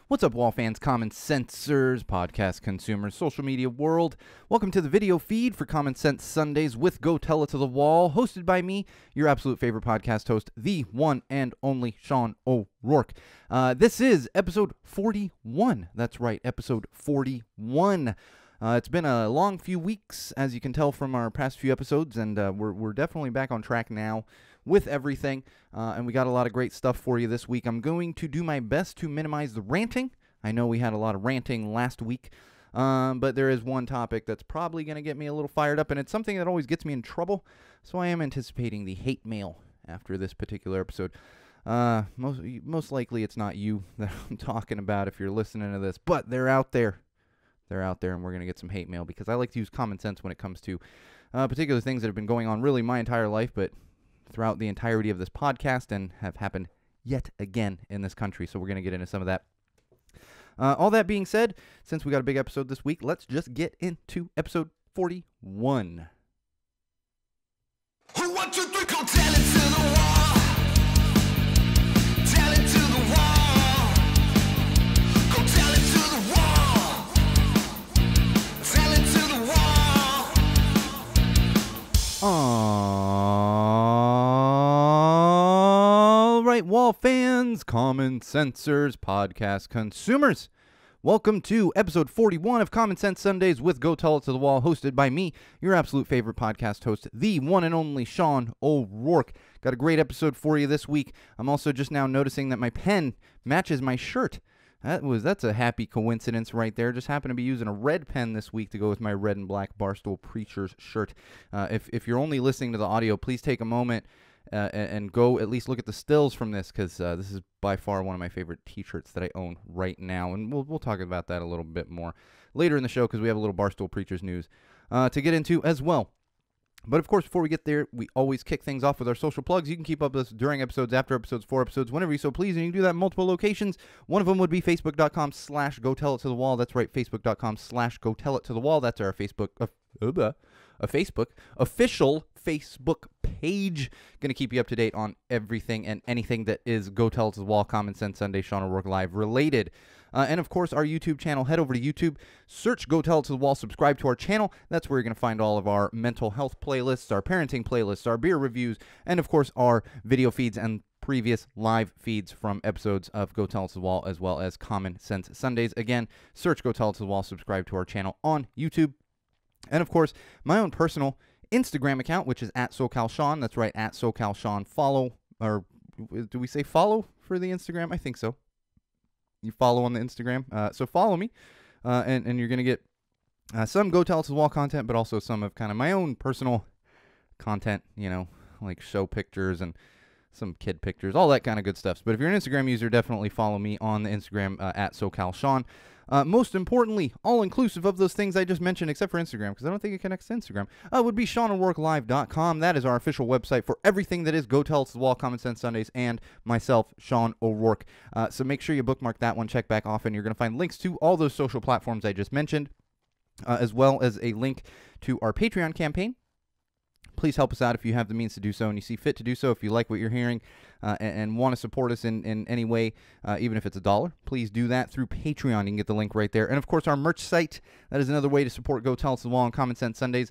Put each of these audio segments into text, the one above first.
What's up, wall fans, common sensors, podcast consumers, social media world? Welcome to the video feed for Common Sense Sundays with Go Tell It to the Wall, hosted by me, your absolute favorite podcast host, the one and only Sean O'Rourke. This is episode 41. That's right, episode 41. It's been a long few weeks, as you can tell from our past few episodes, and we're definitely back on track now with everything, and we got a lot of great stuff for you this week. I'm going to do my best to minimize the ranting. I know we had a lot of ranting last week, but there is one topic that's probably going to get me a little fired up, and it's something that always gets me in trouble, so I am anticipating the hate mail after this particular episode. Most likely it's not you that I'm talking about if you're listening to this, but they're out there. They're out there, and we're going to get some hate mail because I like to use common sense when it comes to particular things that have been going on really my entire life, but throughout the entirety of this podcast and have happened yet again in this country. So we're going to get into some of that. All that being said, since we got a big episode this week, let's just get into episode 41. Who 1, 2, 3, go tell it to the wall. Tell it to the wall. Go tell it to the wall. Tell it to the wall. All right, wall fans, common sensors, podcast consumers. Welcome to episode 41 of Common Sense Sundays with Go Tell It to the Wall, hosted by me, your absolute favorite podcast host, the one and only Sean O'Rourke. Got a great episode for you this week. I'm also just now noticing that my pen matches my shirt. That's a happy coincidence right there. Just happened to be using a red pen this week to go with my red and black Barstool Preachers shirt. If you're only listening to the audio, please take a moment and go at least look at the stills from this, because this is by far one of my favorite t-shirts that I own right now, and we'll talk about that a little bit more later in the show because we have a little Barstool Preachers news to get into as well. But of course, before we get there, we always kick things off with our social plugs. You can keep up with us during episodes, after episodes, for episodes, whenever you so please, and you can do that in multiple locations. One of them would be facebook.com/GoTellItToTheWall. That's right, facebook.com/GoTellItToTheWall. That's our official Facebook page. Going to keep you up to date on everything and anything that is Go Tell It to the Wall, Common Sense Sunday, Sean O'Rourke Live related. And of course, our YouTube channel. Head over to YouTube, search Go Tell It to the Wall, subscribe to our channel. That's where you're going to find all of our mental health playlists, our parenting playlists, our beer reviews, and of course, our video feeds and previous live feeds from episodes of Go Tell It to the Wall, as well as Common Sense Sundays. Again, search Go Tell It to the Wall, subscribe to our channel on YouTube. And of course, my own personal Instagram account, which is at SoCalSean. That's right, at SoCalSean. Follow, or do we say follow for the Instagram? I think so. You follow on the Instagram. So follow me, and you're going to get some Go Tell It to the Wall content, but also some of kind of my own personal content, you know, like show pictures and some kid pictures, all that kind of good stuff. But if you're an Instagram user, definitely follow me on the Instagram at SoCalSean. Most importantly, all-inclusive of those things I just mentioned, except for Instagram, because I don't think it connects to Instagram, would be SeanO'RourkeLive.com. That is our official website for everything that is Go Tell It to the Wall, Common Sense Sundays, and myself, Sean O'Rourke. So make sure you bookmark that one, check back often. You're going to find links to all those social platforms I just mentioned, as well as a link to our Patreon campaign. Please help us out if you have the means to do so and you see fit to do so. If you like what you're hearing and want to support us in any way, even if it's $1, please do that through Patreon. You can get the link right there. And, of course, our merch site, that is another way to support Go Tell It to the Wall on Common Sense Sundays.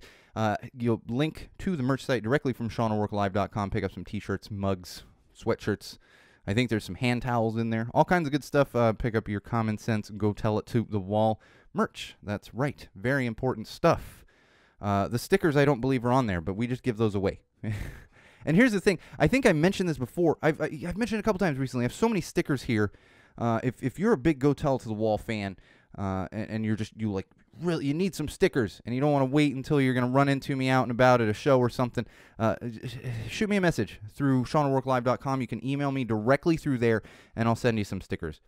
You'll link to the merch site directly from SeanO'RourkeLive.com. Pick up some T-shirts, mugs, sweatshirts. I think there's some hand towels in there. All kinds of good stuff. Pick up your Common Sense Go Tell It to the Wall merch. That's right. Very important stuff. The stickers I don't believe are on there, but we just give those away. And here's the thing. I think I mentioned this before. I've mentioned it a couple times recently. I have so many stickers here. If you're a big Go Tell It to the Wall fan, and you really need some stickers, and you don't want to wait until you're going to run into me out and about at a show or something, shoot me a message through SeanO'RourkeLive.com. You can email me directly through there, and I'll send you some stickers.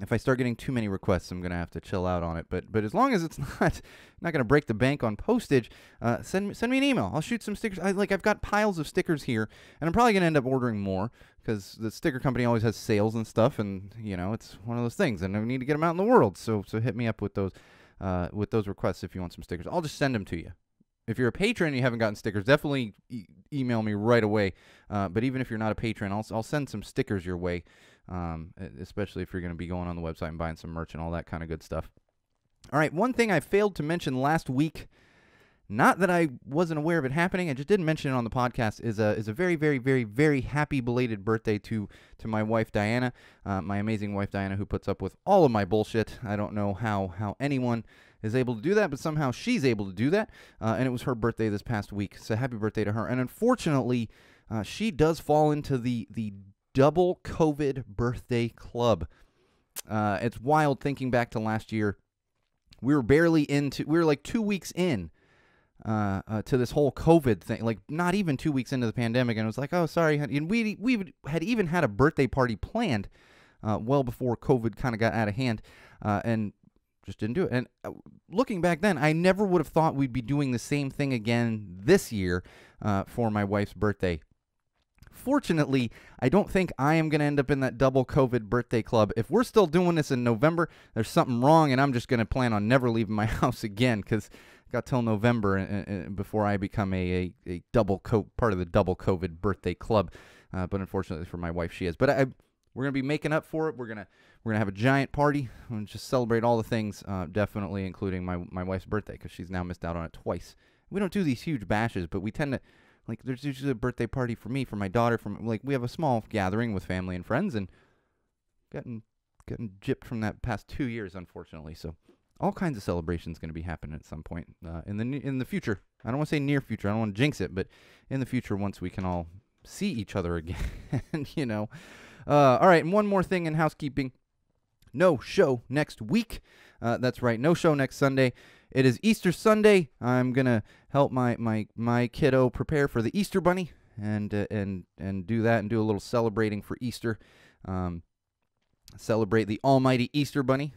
If I start getting too many requests, I'm going to have to chill out on it. But as long as it's not going to break the bank on postage, send me an email. I'll shoot some stickers. I've got piles of stickers here, and I'm probably going to end up ordering more because the sticker company always has sales and stuff, and you know it's one of those things, and I need to get them out in the world. So hit me up with those requests if you want some stickers. I'll just send them to you. if you're a patron and you haven't gotten stickers, definitely email me right away. But even if you're not a patron, I'll send some stickers your way, especially if you're going to be going on the website and buying some merch and all that kind of good stuff. All right, one thing I failed to mention last week, not that I wasn't aware of it happening, I just didn't mention it on the podcast, is a very, very, very, very happy belated birthday to my wife, Diana, my amazing wife, Diana, who puts up with all of my bullshit. I don't know how anyone is able to do that, but somehow she's able to do that, and it was her birthday this past week, so happy birthday to her. And unfortunately, she does fall into the double COVID birthday club. It's wild thinking back to last year. We were like 2 weeks in to this whole COVID thing, like not even 2 weeks into the pandemic, and it was like, oh, sorry, and we had even had a birthday party planned well before COVID kind of got out of hand, and just didn't do it. And looking back then, I never would have thought we'd be doing the same thing again this year for my wife's birthday. Fortunately, I don't think I am going to end up in that double COVID birthday club. If we're still doing this in November, there's something wrong, and I'm just going to plan on never leaving my house again, because I got till November before I become a part of the double COVID birthday club. But unfortunately for my wife, she is. But we're going to be making up for it. We're gonna have a giant party and just celebrate all the things, definitely including my wife's birthday, because she's now missed out on it twice. We don't do these huge bashes, but we tend to. Like, there's usually a birthday party for me, for my daughter, we have a small gathering with family and friends, and getting gypped from that past 2 years, unfortunately. So all kinds of celebrations going to be happening at some point in the future. I don't want to say near future. I don't want to jinx it, but in the future, once we can all see each other again, you know. All right, and one more thing in housekeeping. No show next week. That's right, no show next Sunday. It is Easter Sunday. I'm gonna help my kiddo prepare for the Easter Bunny and do that and do a little celebrating for Easter. Celebrate the Almighty Easter Bunny.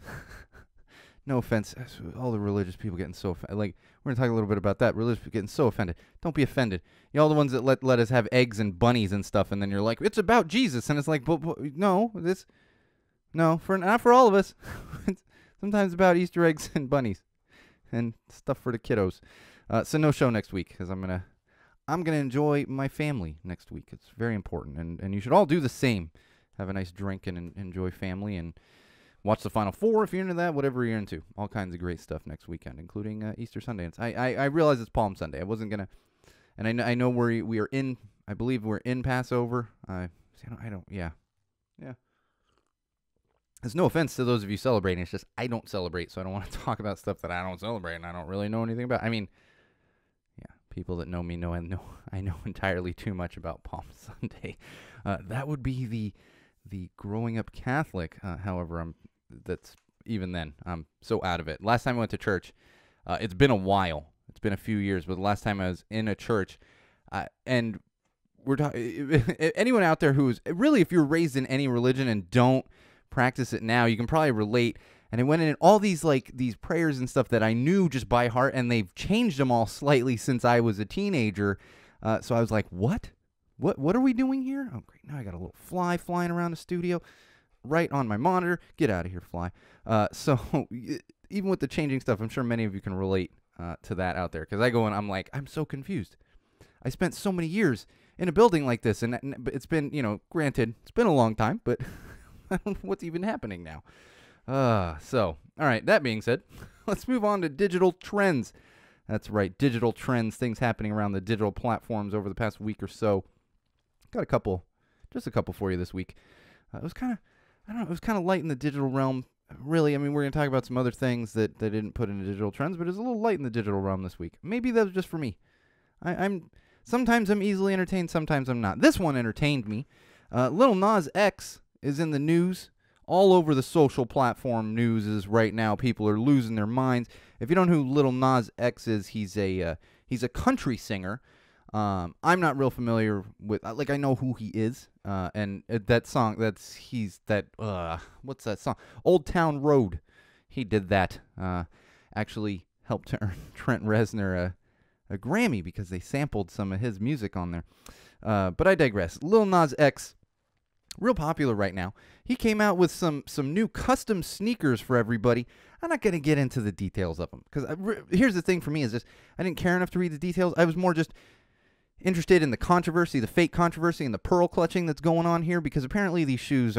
No offense, all the religious people getting so offended. Like, we're gonna talk a little bit about that. Religious people getting so offended. Don't be offended. Y'all the ones that let us have eggs and bunnies and stuff, and then you're like, it's about Jesus, and it's like, but no, not for all of us. It's sometimes about Easter eggs and bunnies and stuff for the kiddos. So no show next week, because I'm gonna enjoy my family next week. It's very important, and you should all do the same. Have a nice drink and enjoy family, and watch the Final Four if you're into that. Whatever you're into, all kinds of great stuff next weekend, including Easter Sunday. I realize it's Palm Sunday. I wasn't gonna, and I know we are in. I believe we're in Passover. Yeah. There's no offense to those of you celebrating. It's just I don't celebrate, so I don't want to talk about stuff that I don't celebrate and I don't really know anything about. I mean, yeah, people that know me know I know entirely too much about Palm Sunday. That would be the growing up Catholic. However, that's even then I'm so out of it. Last time I went to church, it's been a while. It's been a few years, but the last time I was in a church, and we're talking anyone out there who's really, if you're raised in any religion and don't practice it now, you can probably relate. And I went in all these prayers and stuff that I knew just by heart, and they've changed them all slightly since I was a teenager. So I was like, what are we doing here? Oh, great. Now I got a little fly flying around the studio right on my monitor. Get out of here, fly. So even with the changing stuff, I'm sure many of you can relate to that out there, because I go and I'm like, I'm so confused. I spent so many years in a building like this, and it's been, granted, it's been a long time, but I don't know what's even happening now. So, all right, that being said, let's move on to digital trends. That's right, digital trends, things happening around the digital platforms over the past week or so. Got just a couple for you this week. It was kind of light in the digital realm. Really, I mean, we're going to talk about some other things that they didn't put into digital trends, but it's a little light in the digital realm this week. Maybe that was just for me. Sometimes I'm easily entertained, sometimes I'm not. This one entertained me. Lil Nas X is in the news. All over the social platform news is right now. People are losing their minds. If you don't know who Lil Nas X is, he's a country singer. I'm not real familiar with, I know who he is. And that song, what's that song? Old Town Road. He did that. Actually helped to earn Trent Reznor a Grammy because they sampled some of his music on there. But I digress. Lil Nas X real popular right now. He came out with some new custom sneakers for everybody. I'm not going to get into the details of them because here's the thing for me is this: I didn't care enough to read the details. I was more just interested in the controversy, the fake controversy, and the pearl clutching that's going on here because apparently these shoes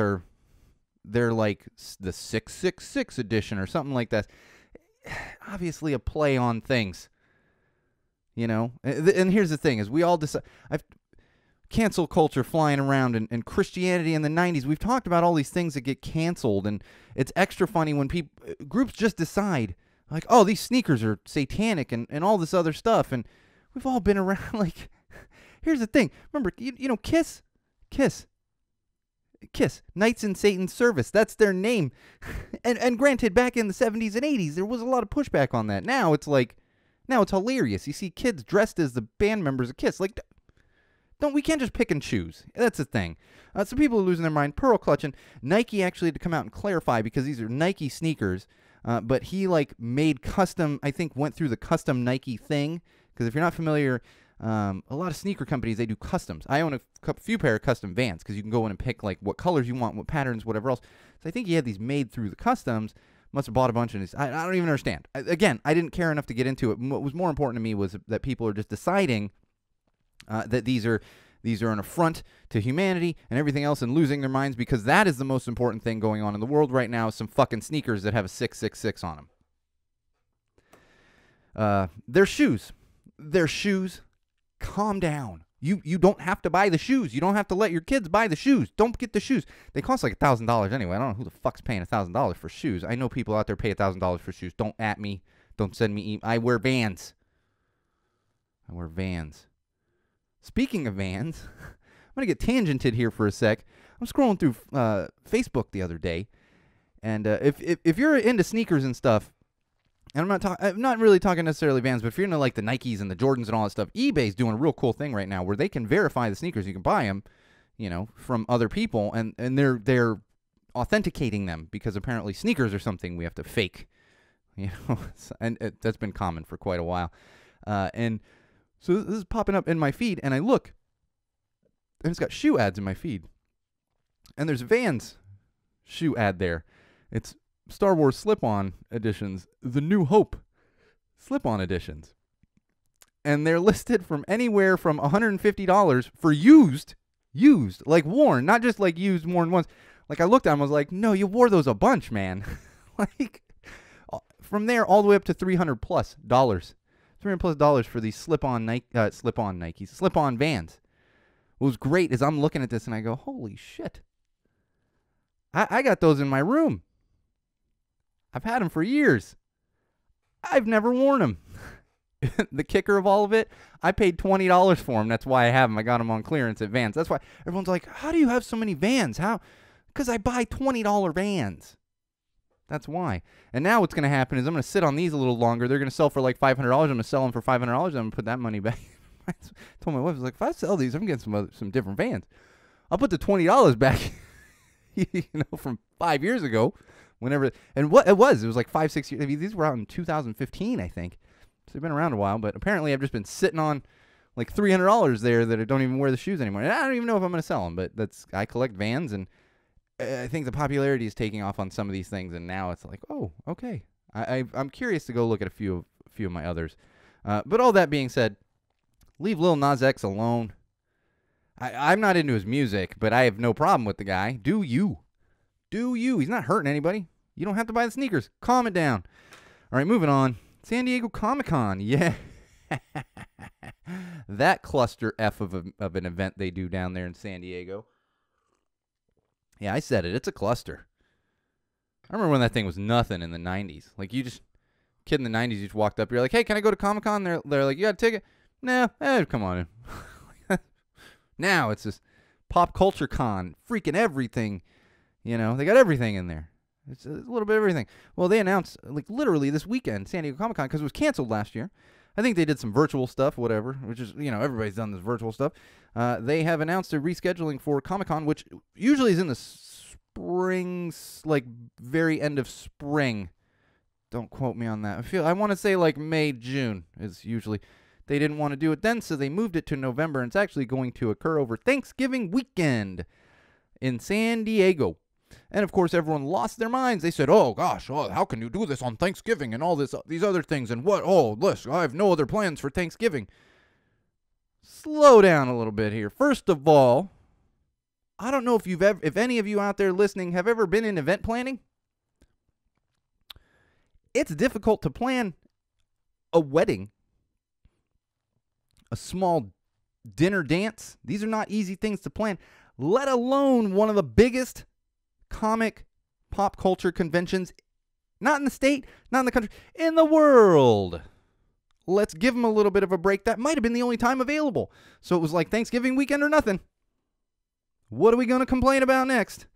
they're like the 666 edition or something like that. Obviously a play on things, you know. And here's the thing: is we all decide. I've cancel culture flying around and Christianity in the 90s. We've talked about all these things that get canceled, and it's extra funny when groups just decide, like, oh, these sneakers are satanic and all this other stuff, and we've all been around, like, here's the thing. Remember, you know, Kiss, Knights in Satan's Service, that's their name. and granted, back in the 70s and 80s, there was a lot of pushback on that. Now it's hilarious. You see kids dressed as the band members of Kiss, like, we can't just pick and choose. That's the thing. Some people are losing their mind. Pearl clutching. Nike actually had to come out and clarify because these are Nike sneakers. But he like made custom. I think went through the custom Nike thing. Because if you're not familiar, a lot of sneaker companies, they do customs. I own a few pair of custom Vans because you can go in and pick like what colors you want, what patterns, whatever else. So I think he had these made through the customs. Must have bought a bunch of these. I don't even understand. Again, I didn't care enough to get into it. What was more important to me was that people are just deciding that these are an affront to humanity and everything else and losing their minds because that is the most important thing going on in the world right now is some fucking sneakers that have a 666 on them. Their shoes. Calm down. You don't have to buy the shoes. You don't have to let your kids buy the shoes. Don't get the shoes. They cost like $1,000 anyway. I don't know who the fuck's paying $1,000 for shoes. I know people out there pay $1,000 for shoes. Don't at me. Don't send me I wear Vans. Speaking of Vans, I'm going to get tangented here for a sec. I'm scrolling through Facebook the other day, and if you're into sneakers and stuff, and I'm not really talking necessarily Vans, but if you're into like the Nikes and the Jordans and all that stuff, eBay's doing a real cool thing right now where they can verify the sneakers. You can buy them, you know, from other people, and they're authenticating them because apparently sneakers are something we have to fake, you know, and that's been common for quite a while, and so this is popping up in my feed, and I look, and it's got shoe ads in my feed. And there's a Vans shoe ad there. It's Star Wars slip-on editions, the New Hope slip-on editions. And they're listed from anywhere from $150 for used, like worn, not just like used, worn once. Like I looked at them, I was like, no, you wore those a bunch, man. Like from there all the way up to $300+ $300+ for these slip-on Vans. What was great is I'm looking at this and I go, holy shit. I got those in my room. I've had them for years. I've never worn them. The kicker of all of it, I paid $20 for them. That's why I have them. I got them on clearance at Vans. That's why everyone's like, how do you have so many Vans? How? Because I buy $20 Vans. That's why. And now what's going to happen is I'm going to sit on these a little longer. They're going to sell for like $500. I'm going to sell them for $500. I'm going to put that money back. I told my wife, I was like, if I sell these, I'm getting some different Vans. I'll put the $20 back, you know, from 5 years ago. Whenever, and what it was like 5-6 years. I mean, these were out in 2015, I think. So they've been around a while. But apparently, I've just been sitting on like $300 there that I don't even wear the shoes anymore. And I don't even know if I'm going to sell them. But I collect Vans, and I think the popularity is taking off on some of these things. And now it's like, oh, okay. I'm curious to go look at a few of my others. But all that being said, leave Lil Nas X alone. I'm not into his music, but I have no problem with the guy. Do you? He's not hurting anybody. You don't have to buy the sneakers. Calm it down. All right, moving on. San Diego Comic-Con. Yeah. That cluster F of an event they do down there in San Diego. Yeah, I said it. It's a cluster. I remember when that thing was nothing in the 90s. Like, you just, kid in the 90s, you just walked up. You're like, hey, can I go to Comic-Con? They're like, you got a ticket? No. Come on in. Now it's this pop culture con. Freaking everything. You know, they got everything in there. It's a little bit of everything. Well, they announced, like, literally this weekend, San Diego Comic-Con, because it was canceled last year. I think they did some virtual stuff, whatever, which is, you know, everybody's done this virtual stuff. They have announced a rescheduling for Comic-Con, which usually is in the spring, like, very end of spring. Don't quote me on that. I want to say, like, May, June is usually. They didn't want to do it then, so they moved it to November, and it's actually going to occur over Thanksgiving weekend in San Diego. And, of course, everyone lost their minds. They said, oh, gosh, how can you do this on Thanksgiving and all these other things? And what? Oh, listen, I have no other plans for Thanksgiving. Slow down a little bit here. First of all, I don't know if any of you out there listening have ever been in event planning. It's difficult to plan a wedding, a small dinner dance. These are not easy things to plan, let alone one of the biggest comic pop culture conventions, not in the state, not in the country, in the world. Let's give them a little bit of a break. That might have been the only time available. So it was like Thanksgiving weekend or nothing. What are we going to complain about next?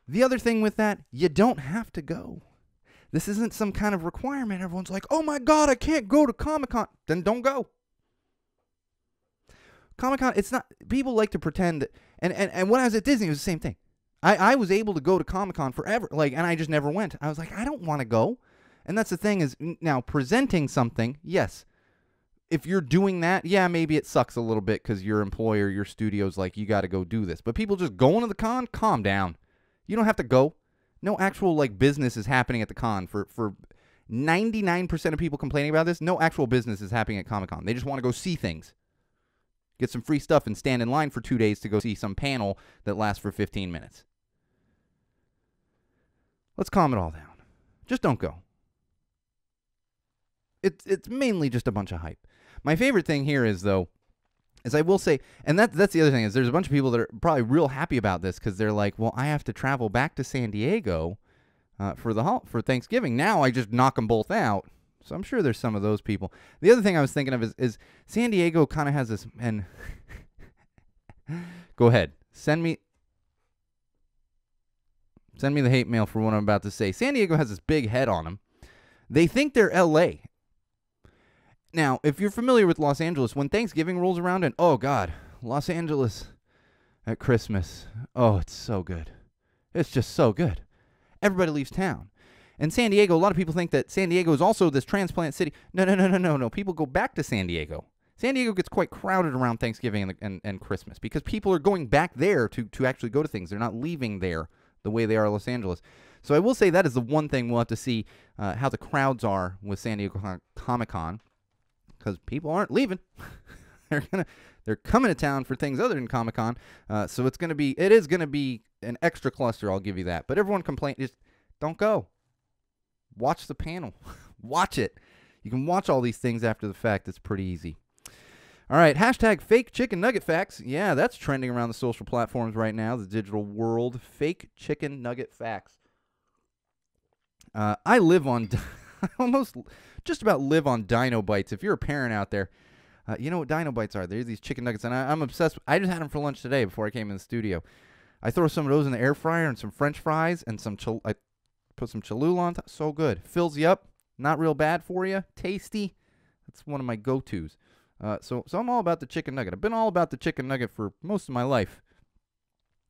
The other thing with that, you don't have to go. This isn't some kind of requirement. Everyone's like, oh my God, I can't go to Comic-Con. Then don't go. Comic-Con, it's not, people like to pretend that, and when I was at Disney, it was the same thing. I was able to go to Comic-Con forever, and I just never went. I was like, I don't want to go. And that's the thing is, now, presenting something, yes. If you're doing that, yeah, maybe it sucks a little bit because your employer, your studio's like, you got to go do this. But people just going to the con, calm down. You don't have to go. No actual, business is happening at the con. For 99% of people complaining about this, no actual business is happening at Comic-Con. They just want to go see things. Get some free stuff and stand in line for 2 days to go see some panel that lasts for 15 minutes. Let's calm it all down. Just don't go. It's mainly just a bunch of hype. My favorite thing here is, though, is I will say, and that's the other thing, is there's a bunch of people that are probably real happy about this because they're like, well, I have to travel back to San Diego for Thanksgiving. Now I just knock them both out. So I'm sure there's some of those people. The other thing I was thinking of is San Diego kind of has this, and go ahead, send me the hate mail for what I'm about to say. San Diego has this big head on them. They think they're L.A. Now, if you're familiar with Los Angeles, when Thanksgiving rolls around and, oh, God, Los Angeles at Christmas, oh, it's so good. It's just so good. Everybody leaves town. And San Diego, a lot of people think that San Diego is also this transplant city. No. People go back to San Diego. San Diego gets quite crowded around Thanksgiving and Christmas because people are going back there to actually go to things. They're not leaving there the way they are in Los Angeles. So I will say that is the one thing we'll have to see how the crowds are with San Diego Comic-Con because people aren't leaving. They're coming to town for things other than Comic-Con. So it is gonna be an extra cluster. I'll give you that. But everyone just don't go. Watch the panel. Watch it. You can watch all these things after the fact. It's pretty easy. All right, hashtag fake chicken nugget facts. Yeah, that's trending around the social platforms right now, the digital world. Fake chicken nugget facts. I live on, I almost just about live on Dino Bites. If you're a parent out there, you know what Dino Bites are. They're these chicken nuggets, and I'm obsessed. I just had them for lunch today before I came in the studio. I throw some of those in the air fryer and some French fries and I put some Cholula on top. So good. Fills you up. Not real bad for you. Tasty. That's one of my go-tos. So I'm all about the chicken nugget. I've been all about the chicken nugget for most of my life.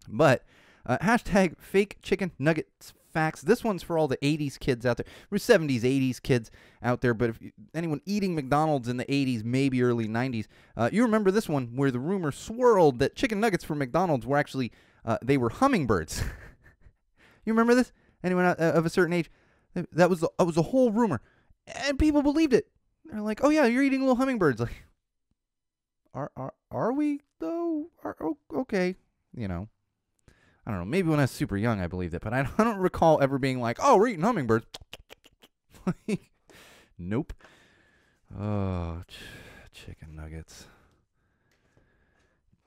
But hashtag fake chicken nuggets facts. This one's for all the 80s kids out there. We're 70s, 80s kids out there. But if anyone eating McDonald's in the 80s, maybe early 90s, you remember this one where the rumor swirled that chicken nuggets from McDonald's were actually, they were hummingbirds. You remember this? Anyone of a certain age? That was a whole rumor. And people believed it. They're like, oh, yeah, you're eating little hummingbirds. Like, are we, though? Okay. You know. I don't know. Maybe when I was super young, I believed it. But I don't recall ever being like, oh, we're eating hummingbirds. Nope. Oh, chicken nuggets.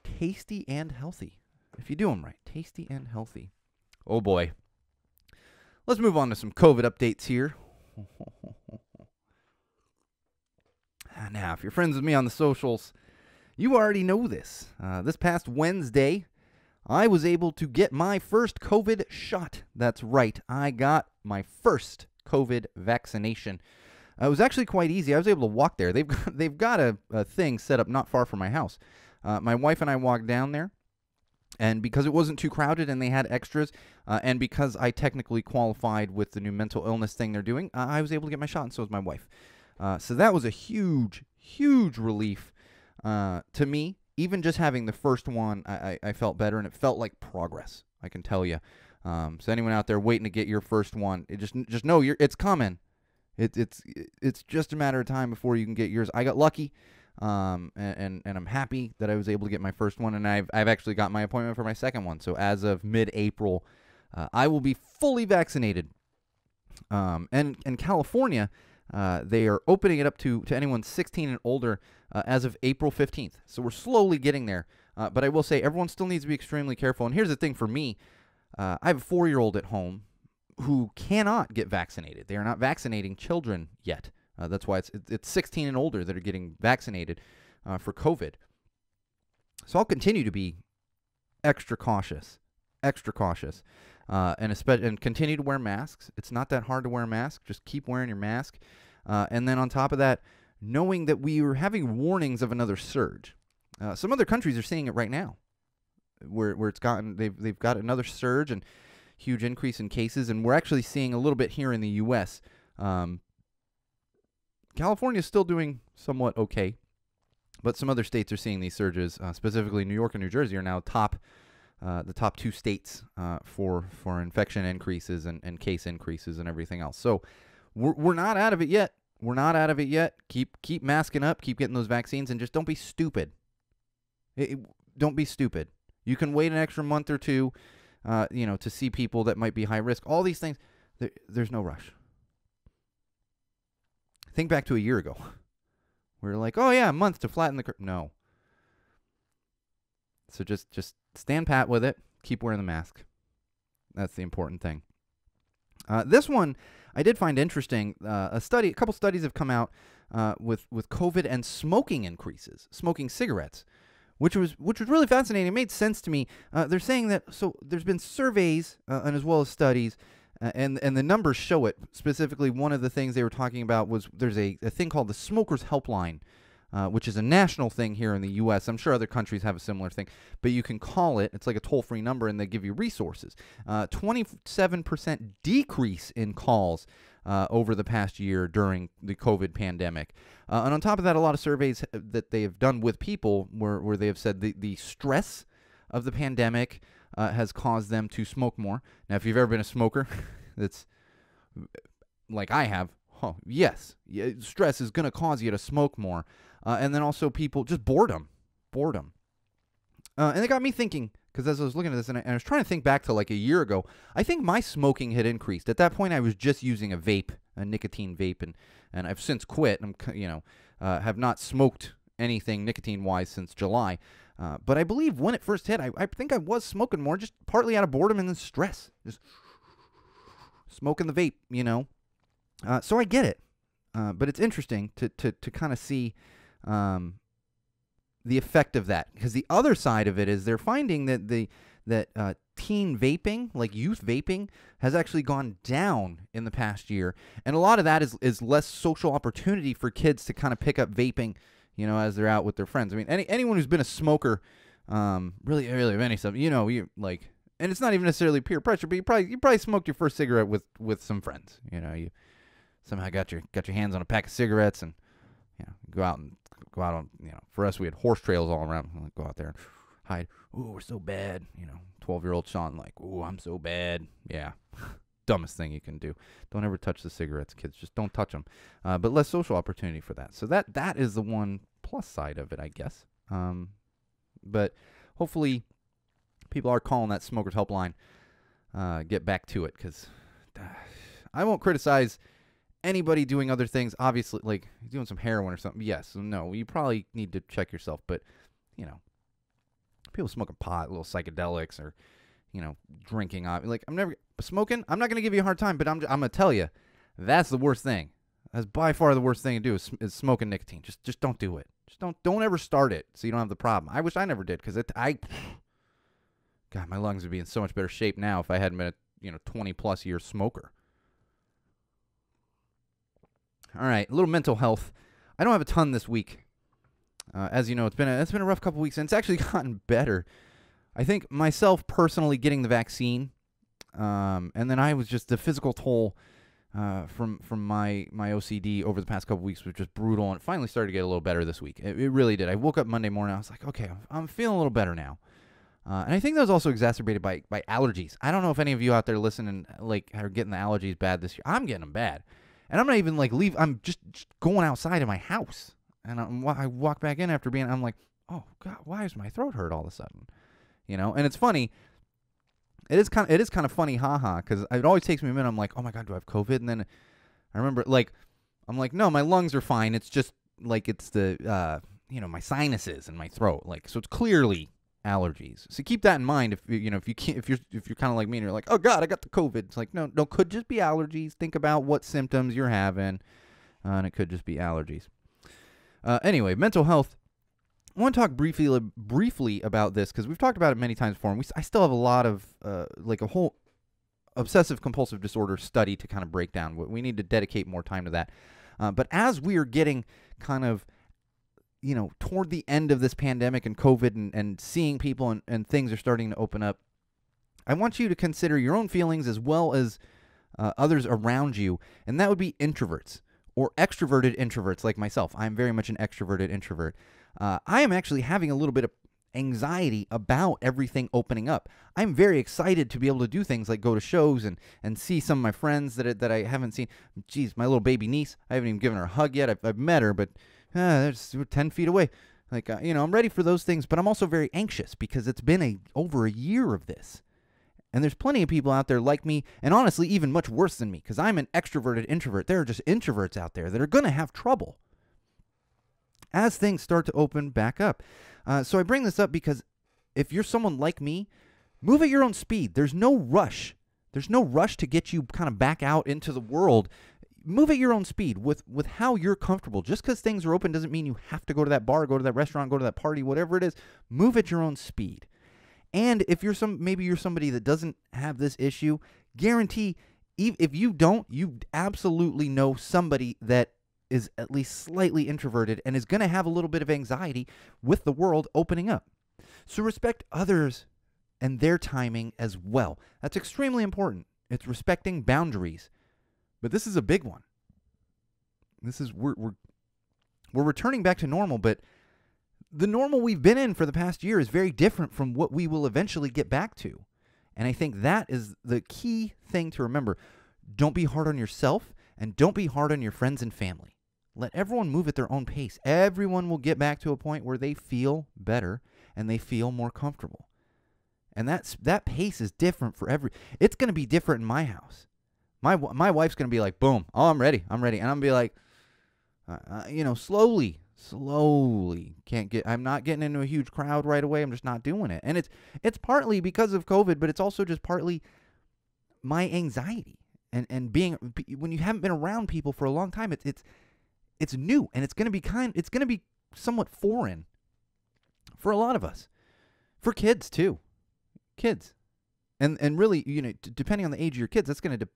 Tasty and healthy. If you do them right. Tasty and healthy. Oh, boy. Let's move on to some COVID updates here. Now, if you're friends with me on the socials, you already know this. This past Wednesday, I was able to get my first COVID shot. That's right. I got my first COVID vaccination. It was actually quite easy. I was able to walk there. They've got a thing set up not far from my house. My wife and I walked down there. And because it wasn't too crowded and they had extras, and because I technically qualified with the new mental illness thing they're doing, I was able to get my shot, and so was my wife. So that was a huge, huge relief to me. Even just having the first one, I felt better, and it felt like progress. I can tell you. So anyone out there waiting to get your first one, just know it's coming. It's just a matter of time before you can get yours. I got lucky, and I'm happy that I was able to get my first one, and I've actually got my appointment for my second one. So as of mid-April, I will be fully vaccinated. And California, they are opening it up to anyone 16 and older as of April 15th. So we're slowly getting there. But I will say everyone still needs to be extremely careful. And here's the thing for me. I have a 4-year-old at home who cannot get vaccinated. They are not vaccinating children yet. That's why it's 16 and older that are getting vaccinated for COVID. So I'll continue to be extra cautious, and continue to wear masks. It's not that hard to wear a mask. Just keep wearing your mask. And then on top of that, knowing that we are having warnings of another surge. Some other countries are seeing it right now, where they've got another surge and huge increase in cases, and we're actually seeing a little bit here in the U.S. California is still doing somewhat okay, but some other states are seeing these surges. Specifically, New York and New Jersey are now the top 2 states for infection increases and case increases and everything else. So we're not out of it yet. We're not out of it yet. Keep masking up. Keep getting those vaccines, and just don't be stupid. Don't be stupid. You can wait an extra month or two, to see people that might be high risk. All these things, there's no rush. Think back to a year ago. We were like, oh yeah, a month to flatten the curve. No. So just stand pat with it. Keep wearing the mask. That's the important thing. This one I did find interesting. A couple studies have come out with COVID and smoking increases, smoking cigarettes, which was really fascinating. It made sense to me. They're saying that there's been surveys and as well as studies, and the numbers show it. Specifically, one of the things they were talking about was there's a thing called the Smokers Helpline, which is a national thing here in the U.S. I'm sure other countries have a similar thing, but you can call it. It's like a toll-free number, and they give you resources. 27% decrease in calls over the past year during the COVID pandemic. And on top of that, a lot of surveys that they have done with people where they have said the stress of the pandemic has caused them to smoke more. Now, if you've ever been a smoker, that's like I have, yes, stress is going to cause you to smoke more. And then also people, just boredom. And it got me thinking, because as I was looking at this, and I was trying to think back to like a year ago, I think my smoking had increased. At that point, I was just using a vape, a nicotine vape, and I've since quit. Have not smoked anything nicotine-wise since July. But I believe when it first hit, I think I was smoking more, just partly out of boredom and then stress. Just smoking the vape, So I get it. But it's interesting to kind of see the effect of that, because the other side of it is they're finding that teen vaping, like youth vaping, has actually gone down in the past year, and a lot of that is less social opportunity for kids to kind of pick up vaping, as they're out with their friends. I mean, anyone who's been a smoker, really of any stuff, you like, and it's not even necessarily peer pressure, but you probably smoked your first cigarette with some friends. You somehow got your hands on a pack of cigarettes and go out on, for us, we had horse trails all around. We'd go out there and hide. Ooh, we're so bad. 12-year-old Sean, like, ooh, I'm so bad. Yeah. Dumbest thing you can do. Don't ever touch the cigarettes, kids. Just don't touch them. But less social opportunity for that. So that is the one plus side of it, I guess. But hopefully people are calling that Smokers Helpline. Get back to it, because I won't criticize anybody doing other things. Obviously, like doing some heroin or something. Yes, no, you probably need to check yourself. But, people smoking pot, little psychedelics, or, drinking. Like, smoking. I'm not going to give you a hard time, but I'm going to tell you, that's the worst thing. That's by far the worst thing to do is smoking nicotine. Just don't do it. Just don't ever start it so you don't have the problem. I wish I never did, because God, my lungs would be in so much better shape now if I hadn't been a 20+ year smoker. All right, a little mental health. I don't have a ton this week. As you know, it's been a rough couple weeks, and it's actually gotten better. I think myself personally getting the vaccine, and then I was just the physical toll from my OCD over the past couple weeks was just brutal, and it finally started to get a little better this week. It really did. I woke up Monday morning, I was like, okay, I'm feeling a little better now. And I think that was also exacerbated by allergies. I don't know if any of you out there listening like are getting the allergies bad this year. I'm getting them bad, and I'm not even like I'm just going outside of my house, and I walk back in after being. I'm like, oh God, why is my throat hurt all of a sudden? And it's funny. It is kind of funny, haha, because it always takes me a minute. I'm like, oh my God, do I have COVID? And then I remember, like, I'm like, no, my lungs are fine. It's just like it's the my sinuses and my throat. Like, so it's clearly allergies. So keep that in mind. If you're kind of like me and you're like, oh God, I got the COVID. It's like, no, could just be allergies. Think about what symptoms you're having, and it could just be allergies. Anyway, mental health. I want to talk briefly about this because we've talked about it many times before, and I still have a lot of like a whole obsessive compulsive disorder study to kind of break down. We need to dedicate more time to that. But as we are getting kind of toward the end of this pandemic and COVID and seeing people and things are starting to open up, I want you to consider your own feelings as well as others around you, and that would be introverts or extroverted introverts like myself. I'm very much an extroverted introvert. I am actually having a little bit of anxiety about everything opening up. I'm very excited to be able to do things like go to shows and see some of my friends that I haven't seen. Geez, my little baby niece, I haven't even given her a hug yet. I've met her, but they're 10 feet away. Like, I'm ready for those things, but I'm also very anxious because it's been over a year of this. And there's plenty of people out there like me, and honestly, even much worse than me, because I'm an extroverted introvert. There are just introverts out there that are going to have trouble as things start to open back up. So I bring this up because if you're someone like me, move at your own speed. There's no rush. There's no rush to get you kind of back out into the world. Move at your own speed with how you're comfortable. Just because things are open doesn't mean you have to go to that bar, go to that restaurant, go to that party, whatever it is. Move at your own speed. And if maybe you're somebody that doesn't have this issue, guarantee if you don't, you absolutely know somebody that is at least slightly introverted and is going to have a little bit of anxiety with the world opening up. So respect others and their timing as well. That's extremely important. It's respecting boundaries. But this is a big one. This is we're returning back to normal, but the normal we've been in for the past year is very different from what we will eventually get back to. And I think that is the key thing to remember. Don't be hard on yourself and don't be hard on your friends and family. Let everyone move at their own pace. Everyone will get back to a point where they feel better and they feel more comfortable. And that pace is different for it's going to be different in my house. My wife's going to be like, boom, oh, I'm ready. And I'm going to be like, slowly. I'm not getting into a huge crowd right away. I'm just not doing it. And it's partly because of COVID, but it's also just partly my anxiety and being, when you haven't been around people for a long time, it's new, and it's going to be somewhat foreign for a lot of us. For kids too. Kids. And really, depending on the age of your kids, that's going to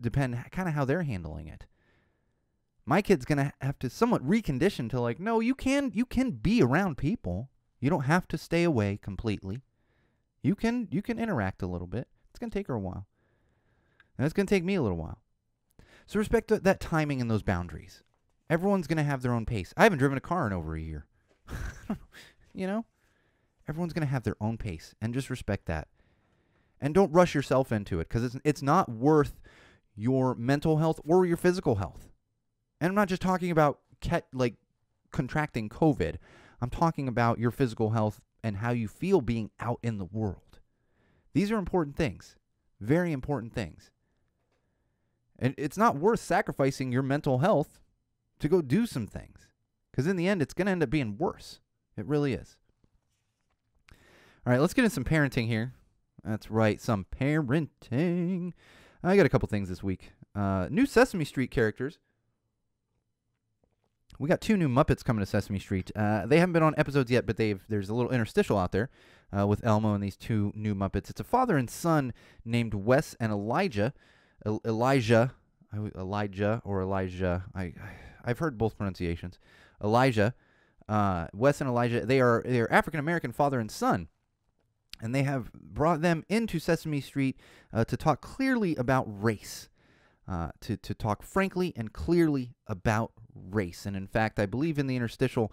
depend kind of how they're handling it. My kid's going to have to somewhat recondition to like, no, you can be around people. You don't have to stay away completely. You can interact a little bit. It's going to take her a while. And it's going to take me a little while. So respect that timing and those boundaries. Everyone's going to have their own pace. I haven't driven a car in over a year. Everyone's going to have their own pace, and just respect that. And don't rush yourself into it, because it's not worth your mental health or your physical health. And I'm not just talking about contracting COVID. I'm talking about your physical health and how you feel being out in the world. These are important things. Very important things. And it's not worth sacrificing your mental health to go do some things. Because in the end, it's going to end up being worse. It really is. All right, let's get into some parenting here. That's right, some parenting. I got a couple things this week. New Sesame Street characters. We got 2 new Muppets coming to Sesame Street. They haven't been on episodes yet, but there's a little interstitial out there with Elmo and these 2 new Muppets. It's a father and son named Wes and Elijah. Elijah. I've heard both pronunciations. Elijah. Wes and Elijah. They are African-American father and son. And they have brought them into Sesame Street to talk clearly about race. to talk frankly and clearly about race. And in fact, I believe in the interstitial,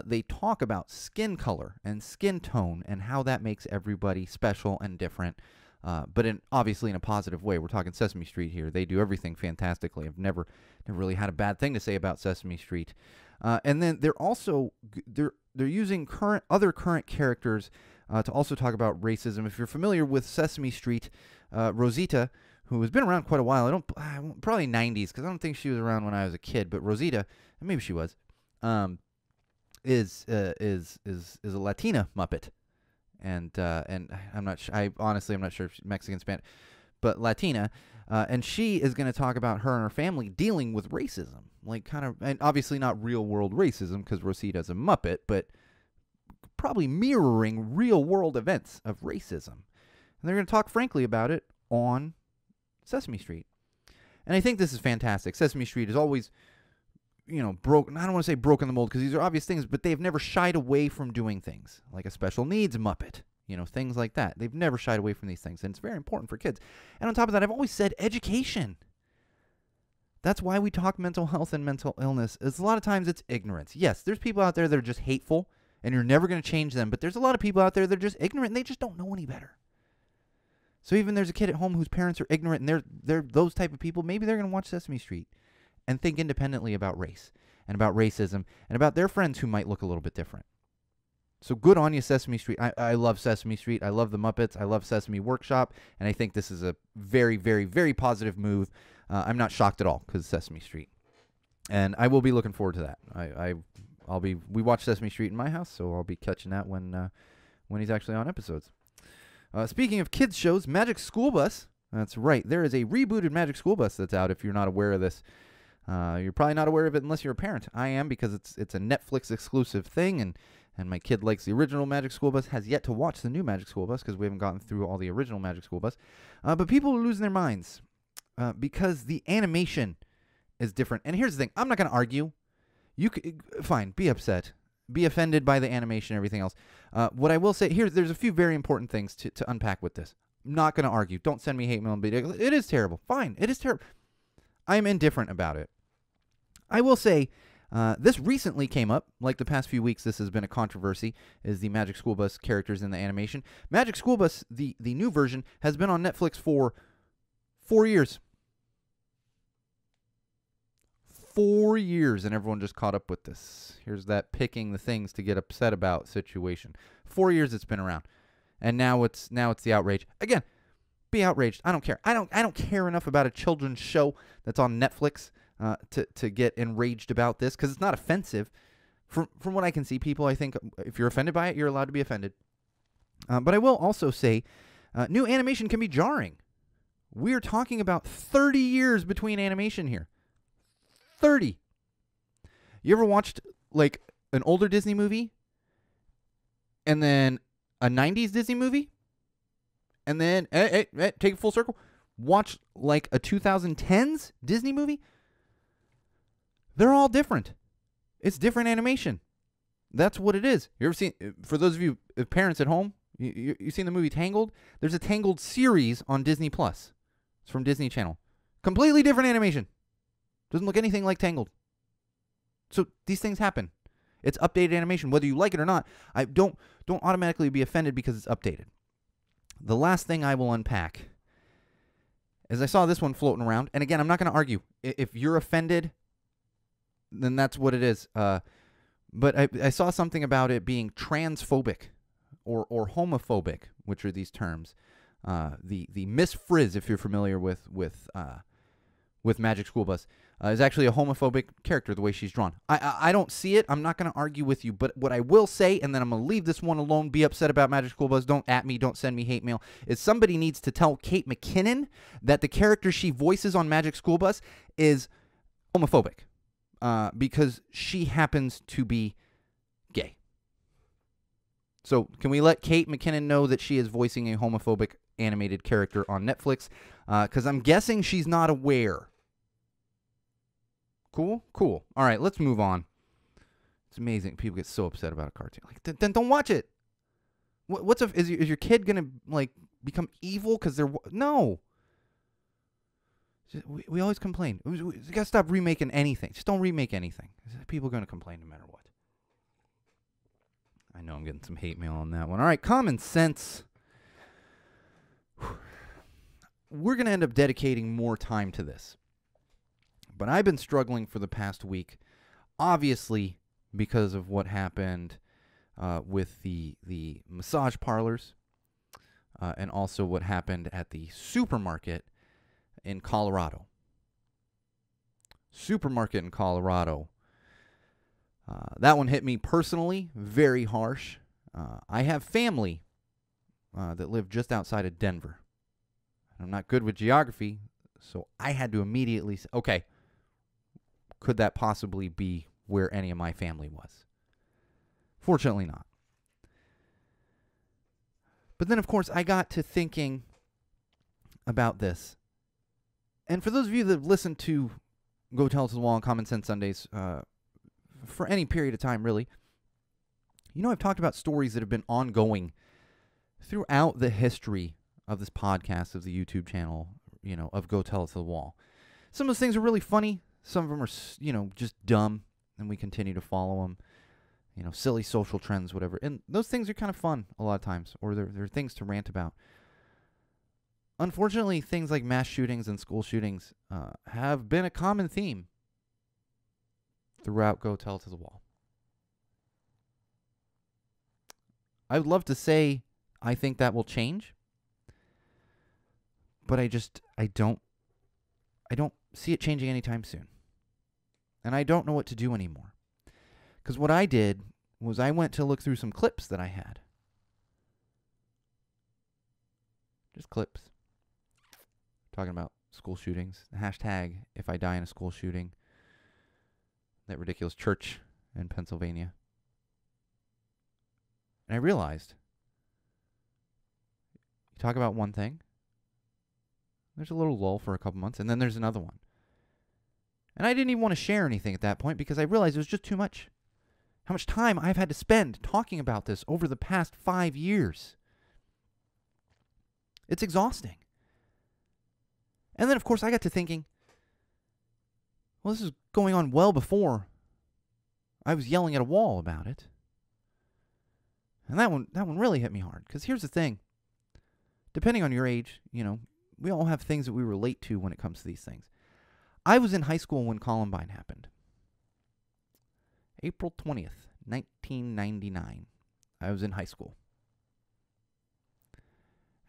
they talk about skin color and skin tone and how that makes everybody special and different. But obviously in a positive way. We're talking Sesame Street here. They do everything fantastically. I've never really had a bad thing to say about Sesame Street. And then they're also they're using other current characters to also talk about racism. If you're familiar with Sesame Street, Rosita, who has been around quite a while, probably 90s, because I don't think she was around when I was a kid. But Rosita, and maybe she was, is a Latina Muppet. And I'm not sure. I'm not sure if she's Mexican, Spanish, but Latina. And she is going to talk about her and her family dealing with racism, and obviously not real world racism because Rosita is a Muppet, but probably mirroring real world events of racism. And they're going to talk frankly about it on Sesame Street. And I think this is fantastic. Sesame Street is always, broken. I don't want to say broken the mold because these are obvious things, but they've never shied away from doing things like a special needs Muppet, things like that. They've never shied away from these things, and it's very important for kids. And on top of that, I've always said education. That's why we talk mental health and mental illness. A lot of times it's ignorance. Yes, there's people out there that are just hateful, and you're never going to change them, but there's a lot of people out there that are just ignorant, and they just don't know any better. So even there's a kid at home whose parents are ignorant, and they're those type of people, maybe they're going to watch Sesame Street and think independently about race and about racism and about their friends who might look a little bit different. So good on you, Sesame Street. I love Sesame Street. I love the Muppets. I love Sesame Workshop. And I think this is a very, very, very positive move. I'm not shocked at all because Sesame Street. And I will be looking forward to that. We watch Sesame Street in my house, so I'll be catching that when he's actually on episodes. Speaking of kids shows, Magic School Bus. That's right. There is a rebooted Magic School Bus that's out if you're not aware of this. You're probably not aware of it unless you're a parent. I am because it's a Netflix exclusive thing, and my kid likes the original Magic School Bus, has yet to watch the new Magic School Bus because we haven't gotten through all the original Magic School Bus. But people are losing their minds because the animation is different. And here's the thing. I'm not going to argue. Fine, be upset. Be offended by the animation and everything else. What I will say, there's a few very important things to unpack with this. I'm not going to argue. Don't send me hate mail. It is terrible. Fine, it is terrible. I'm indifferent about it. I will say, this recently came up, like the past few weeks, this has been a controversy, is the Magic School Bus characters in the animation. Magic School Bus, the new version, has been on Netflix for 4 years. 4 years, and everyone just caught up with this. Here's that picking the things to get upset about situation. 4 years it's been around, and now it's the outrage. Again, be outraged. I don't care. I don't care enough about a children's show that's on Netflix to get enraged about this because it's not offensive. From what I can see, people, I think if you're offended by it, you're allowed to be offended. But I will also say, new animation can be jarring. We are talking about 30 years between animation here. 30. You ever watched like an older Disney movie and then a 90s Disney movie and then take it full circle, watch like a 2010s Disney movie? They're all different. It's different animation. That's what it is. You ever seen, for those of you parents at home, you've seen the movie Tangled? There's a Tangled series on Disney Plus. It's from Disney Channel. Completely different animation. Doesn't look anything like Tangled. So these things happen. It's updated animation, whether you like it or not. I don't automatically be offended because it's updated. The last thing I will unpack is I saw this one floating around, and again, I'm not going to argue. If you're offended, then that's what it is. But I saw something about it being transphobic or homophobic, which are these terms. The Miss Frizz, if you're familiar with Magic School Bus, is actually a homophobic character the way she's drawn. I don't see it. I'm not going to argue with you. But what I will say, and then I'm going to leave this one alone, be upset about Magic School Bus, don't at me, don't send me hate mail, is somebody needs to tell Kate McKinnon that the character she voices on Magic School Bus is homophobic because she happens to be gay. So can we let Kate McKinnon know that she is voicing a homophobic animated character on Netflix? Because I'm guessing she's not aware. Cool? Cool. All right, let's move on. It's amazing. People get so upset about a cartoon. Like, then don't watch it. Is your kid going to, like, become evil because they're... No. We always complain. We got to stop remaking anything. Just don't remake anything. People are going to complain no matter what. I know I'm getting some hate mail on that one. All right, common sense. We're going to end up dedicating more time to this. But I've been struggling for the past week, obviously because of what happened with the massage parlors and also what happened at the supermarket in Colorado. Supermarket in Colorado. That one hit me personally very harsh. I have family that live just outside of Denver. I'm not good with geography, so I had to immediately say, okay, could that possibly be where any of my family was? Fortunately not. But then, of course, I got to thinking about this. And for those of you that have listened to Go Tell It to the Wall on Common Sense Sundays for any period of time, really, you know I've talked about stories that have been ongoing throughout the history of this podcast, of the YouTube channel, you know, of Go Tell It to the Wall. Some of those things are really funny. Some of them are, you know, just dumb, and we continue to follow them. You know, silly social trends, whatever. And those things are kind of fun a lot of times, or they're things to rant about. Unfortunately, things like mass shootings and school shootings have been a common theme throughout Go Tell It to the Wall. I would love to say I think that will change, but I don't see it changing anytime soon. And I don't know what to do anymore. Because what I did was I went to look through some clips that I had. Just clips. Talking about school shootings. Hashtag if I die in a school shooting. That ridiculous church in Pennsylvania. And I realized, you talk about one thing, there's a little lull for a couple months, and then there's another one. And I didn't even want to share anything at that point because I realized it was just too much. How much time I've had to spend talking about this over the past 5 years. It's exhausting. And then, of course, I got to thinking, well, this is going on well before I was yelling at a wall about it. And that one really hit me hard. Because here's the thing. Depending on your age, you know, we all have things that we relate to when it comes to these things. I was in high school when Columbine happened. April 20th, 1999. I was in high school.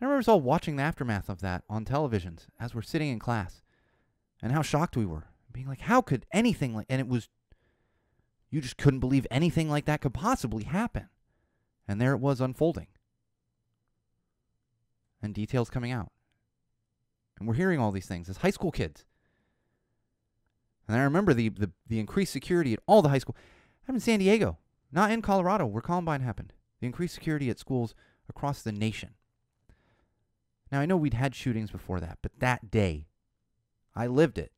I remember us all watching the aftermath of that on televisions as we're sitting in class. And how shocked we were. Being like, how could anything like... And it was... You just couldn't believe anything like that could possibly happen. And there it was unfolding. And details coming out. And we're hearing all these things as high school kids. And I remember the increased security at all the high school. I'm in San Diego, not in Colorado, where Columbine happened. The increased security at schools across the nation. Now, I know we'd had shootings before that, but that day, I lived it.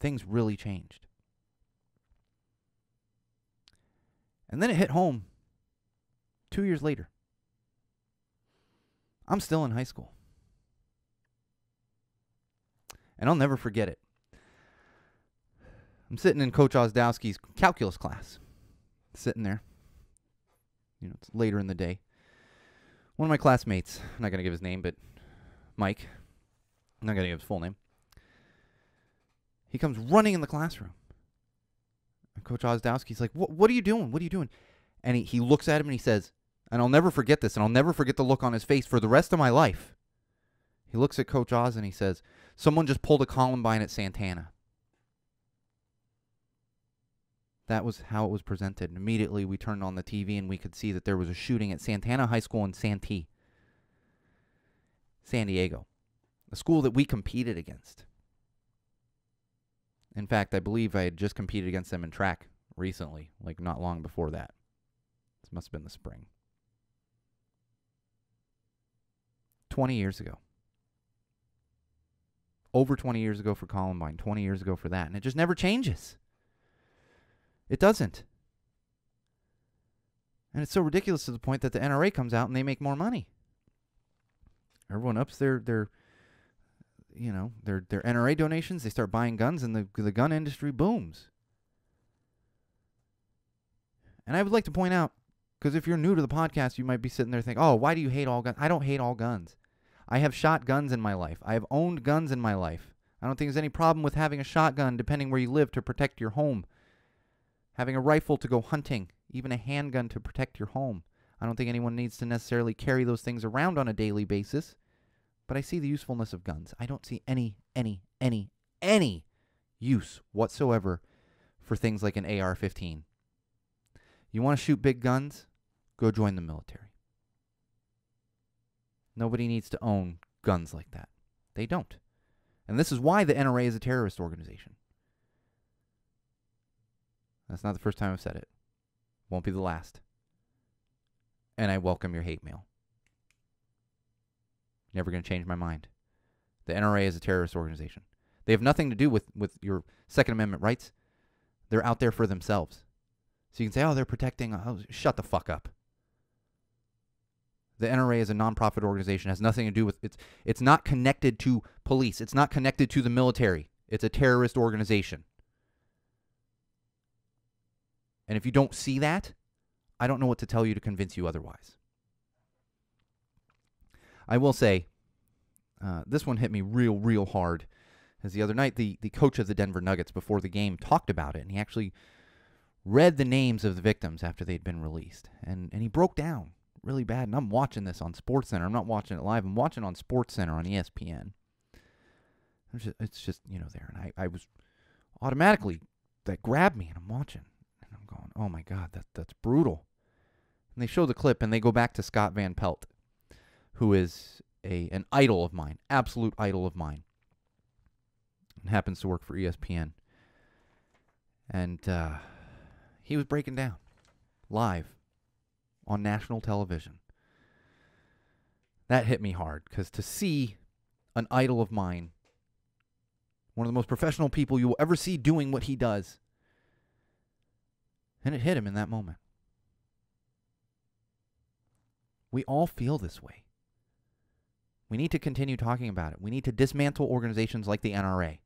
Things really changed. And then it hit home 2 years later. I'm still in high school. And I'll never forget it. I'm sitting in Coach Ozdowski's calculus class. Sitting there. You know, it's later in the day. One of my classmates, I'm not going to give his name, but Mike, I'm not going to give his full name. He comes running in the classroom. And Coach Ozdowski's like, what are you doing? What are you doing? And he looks at him and he says, and I'll never forget this, and I'll never forget the look on his face for the rest of my life. He looks at Coach Oz and he says, someone just pulled a Columbine at Santana. That was how it was presented. And immediately we turned on the TV and we could see that there was a shooting at Santana High School in Santee, San Diego, a school that we competed against. In fact, I believe I had just competed against them in track recently, like not long before that. This must have been the spring. 20 years ago. Over 20 years ago for Columbine, 20 years ago for that. And it just never changes. It doesn't. And it's so ridiculous to the point that the NRA comes out and they make more money. Everyone ups their their NRA donations, they start buying guns, and the gun industry booms. And I would like to point out, because if you're new to the podcast, you might be sitting there thinking, oh, why do you hate all guns? I don't hate all guns. I have shot guns in my life. I have owned guns in my life. I don't think there's any problem with having a shotgun, depending where you live, to protect your home. Having a rifle to go hunting, even a handgun to protect your home. I don't think anyone needs to necessarily carry those things around on a daily basis. But I see the usefulness of guns. I don't see any use whatsoever for things like an AR-15. You want to shoot big guns? Go join the military. Nobody needs to own guns like that. They don't. And this is why the NRA is a terrorist organization. That's not the first time I've said it. Won't be the last. And I welcome your hate mail. Never going to change my mind. The NRA is a terrorist organization. They have nothing to do with your Second Amendment rights. They're out there for themselves. So you can say, oh, they're protecting. Oh, shut the fuck up. The NRA is a nonprofit organization. It has nothing to do with it's not connected to police. It's not connected to the military. It's a terrorist organization. And if you don't see that, I don't know what to tell you to convince you otherwise. I will say, this one hit me real hard. As the other night, the coach of the Denver Nuggets before the game talked about it, and he actually read the names of the victims after they'd been released. And he broke down really bad. And I'm watching this on SportsCenter. I'm not watching it live. I'm watching it on SportsCenter on ESPN. It's just, there. And I was automatically, that grabbed me, and I'm watching. And I'm going, oh my God, that's brutal. And they show the clip, and they go back to Scott Van Pelt, who is an idol of mine, absolute idol of mine, and happens to work for ESPN. And he was breaking down live on national television. That hit me hard, because to see an idol of mine, one of the most professional people you will ever see doing what he does, and it hit him in that moment. We all feel this way. We need to continue talking about it. We need to dismantle organizations like the NRA.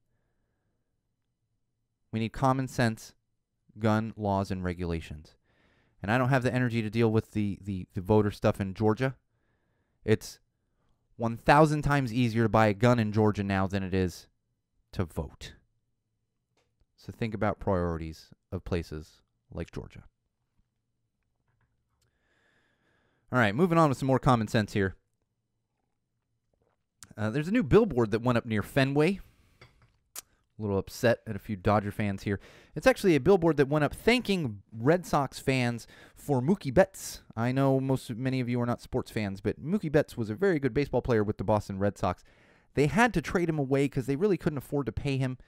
We need common sense gun laws and regulations. And I don't have the energy to deal with the voter stuff in Georgia. It's 1,000 times easier to buy a gun in Georgia now than it is to vote. So think about priorities of places like Georgia. All right, moving on with some more common sense here. There's a new billboard that went up near Fenway. A little upset at a few Dodger fans here. It's actually a billboard that went up thanking Red Sox fans for Mookie Betts. I know many of you are not sports fans, but Mookie Betts was a very good baseball player with the Boston Red Sox. They had to trade him away because they really couldn't afford to pay him.